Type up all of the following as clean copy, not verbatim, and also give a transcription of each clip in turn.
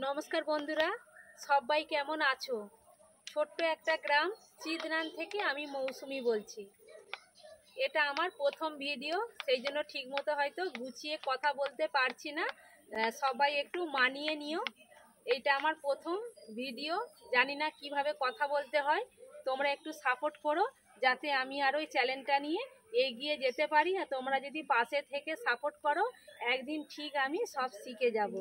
নমস্কার বন্ধুরা, সবাই কেমন আছো? ছোট্ট একটা গ্রাম চিদনান থেকে আমি মৌসুমি বলছি। এটা আমার প্রথম ভিডিও, সেই জন্য ঠিকমতো হয়তো গুছিয়ে কথা বলতে পারছি না, সবাই একটু মানিয়ে নিও। এইটা আমার প্রথম ভিডিও, জানি না কিভাবে কথা বলতে হয়। তোমরা একটু সাপোর্ট করো যাতে আমি আর ওই চ্যানেলটা নিয়ে এগিয়ে যেতে পারি। আর তোমরা যদি পাশে থেকে সাপোর্ট করো, একদিন ঠিক আমি সব শিখে যাব।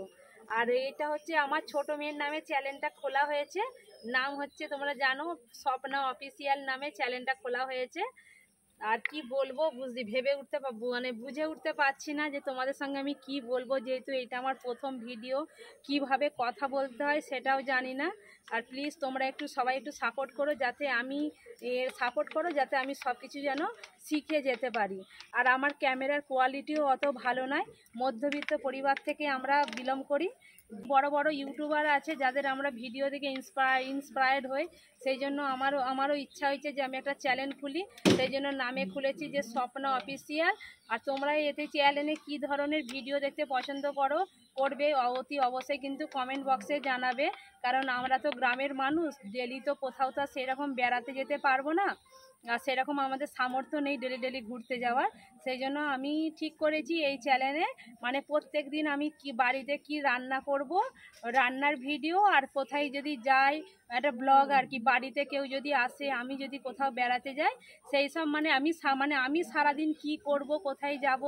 আর এটা হচ্ছে আমার ছোট মেয়ের নামে চ্যানেলটা খোলা হয়েছে। নাম হচ্ছে, তোমরা জানো, স্বপ্না অফিসিয়াল নামে চ্যানেলটা খোলা হয়েছে। আর কি বলবো বুঝে উঠতে পারছি না যে তোমাদের সঙ্গে আমি কি বলবো, যেহেতু এটা আমার প্রথম ভিডিও। কিভাবে কথা বলতে হয় সেটাও জানি না। আর প্লিজ তোমরা সবাই একটু সাপোর্ট করো যাতে আমি সব কিছু যেন শিখে যেতে পারি। আর আমার ক্যামেরার কোয়ালিটিও অত ভালো নয়, মধ্যবিত্ত পরিবার থেকে আমরা বিলং করি। বড় বড় ইউটিউবার আছে যাদের আমরা ভিডিও দেখে ইন্সপায়ার্ড হই। সেই জন্য আমারও ইচ্ছা হয়েছে যে আমি একটা চ্যানেল খুলি। সেই জন্য নামে খুলেছি যে স্বপ্না অফিসিয়াল। আর তোমরা এতে চ্যানেলে কী ধরনের ভিডিও দেখতে পছন্দ করবে অতি অবশ্যই কিন্তু কমেন্ট বক্সে জানাবে। কারণ আমরা তো গ্রামের মানুষ, ডেলি তো কোথাও তো সেরকম বেড়াতে যেতে পারবো না, আর সেরকম আমাদের সামর্থ্য নেই ডেলি ডেলি ঘুরতে যাওয়ার। সেই জন্য আমি ঠিক করেছি এই চ্যানেলে প্রত্যেক দিন আমি বাড়িতে কি রান্না করব, রান্নার ভিডিও, আর কোথায় যদি যাই একটা ব্লগ আর কি। বাড়িতে কেউ যদি আসে, আমি যদি কোথাও বেড়াতে যাই, সেই সব আমি সারাদিন কি করব, কোথায় যাব,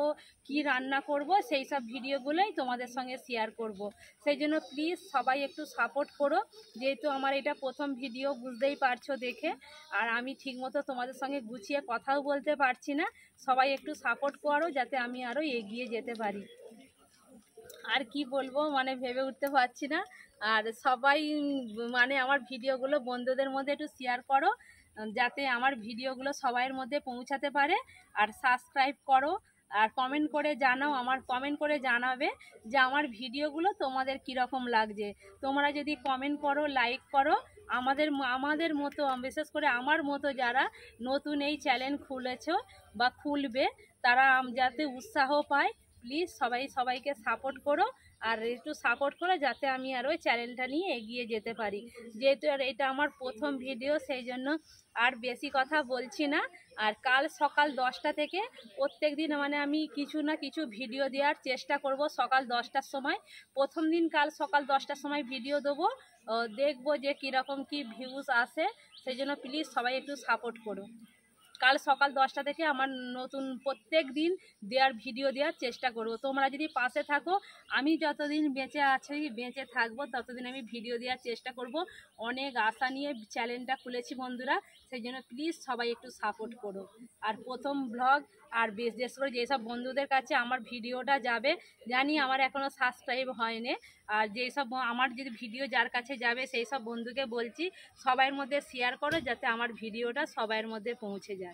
কি রান্না করব, সেই সব ভিডিওগুলোই তোমাদের সঙ্গে শেয়ার করব। সেই জন্য প্লিজ সবাই একটু সাপোর্ট করো, যেহেতু আমার এটা প্রথম ভিডিও, বুঝতেই পারছো দেখে। আর আমি ঠিকমতো তোমাদের সঙ্গে গুছিয়ে কথাও বলতে পারছি না। সবাই একটু সাপোর্ট করো যাতে আমি আরও এগিয়ে যেতে পারি। আর কি বলবো ভেবে উঠতে পারছি না। আর সবাই আমার ভিডিওগুলো বন্ধুদের মধ্যে একটু শেয়ার করো যাতে আমার ভিডিওগুলো সবাইয়ের মধ্যে পৌঁছাতে পারে। আর সাবস্ক্রাইব করো, আর কমেন্ট করে জানাবে যে আমার ভিডিওগুলো তোমাদের কীরকম লাগছে। তোমরা যদি কমেন্ট করো, লাইক করো, আমাদের মতো, বিশেষ করে আমার মতো যারা নতুন এই চ্যানেল খুলেছো বা খুলবে, তারা যাতে উৎসাহ পায়। প্লিজ সবাইকে সাপোর্ট করো, আর একটু সাপোর্ট করো যাতে আমি আর ওই চ্যানেলটা নিয়ে এগিয়ে যেতে পারি। যেহেতু আর এটা আমার প্রথম ভিডিও, সেই জন্য আর বেশি কথা বলছি না। আর কাল সকাল 10টা থেকে প্রত্যেক দিন আমি কিছু না কিছু ভিডিও দেওয়ার চেষ্টা করব। সকাল 10টার সময় প্রথম দিন, কাল সকাল 10টার সময় ভিডিও দেবো। দেখবো যে কীরকম কি ভিউজ আসে। সেই জন্য প্লিজ সবাই একটু সাপোর্ট করো। কাল সকাল 10টা থেকে আমার নতুন প্রত্যেক দিন ভিডিও দেওয়ার চেষ্টা করব। তোমরা যদি পাশে থাকো, আমি যতদিন বেঁচে থাকবো ততদিন আমি ভিডিও দেওয়ার চেষ্টা করব। অনেক আশা নিয়ে চ্যানেলটা খুলেছি বন্ধুরা, সেই জন্য প্লিজ সবাই একটু সাপোর্ট করো। আর প্রথম ব্লগ, আর বিশেষ করে যেসব বন্ধুদের কাছে আমার ভিডিওটা যাবে, জানি আমার এখনও সাবস্ক্রাইব হয়নি, আর আমার যদি ভিডিও যার কাছে যাবে সেই সব বন্ধুকে বলছি সবার মধ্যে শেয়ার করো যাতে আমার ভিডিওটা সবার মধ্যে পৌঁছে যায়।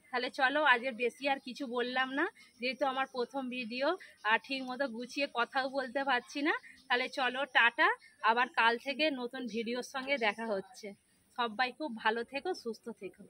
তাহলে চলো, আজকে বেশি আর কিছু বললাম না, যেহেতু আমার প্রথম ভিডিও আর ঠিক মতো গুছিয়ে কথাও বলতে পারছি না। তাহলে চলো, টাটা। আবার কাল থেকে নতুন ভিডিওর সঙ্গে দেখা হচ্ছে। সবাই খুব ভালো থেকো, সুস্থ থেকো।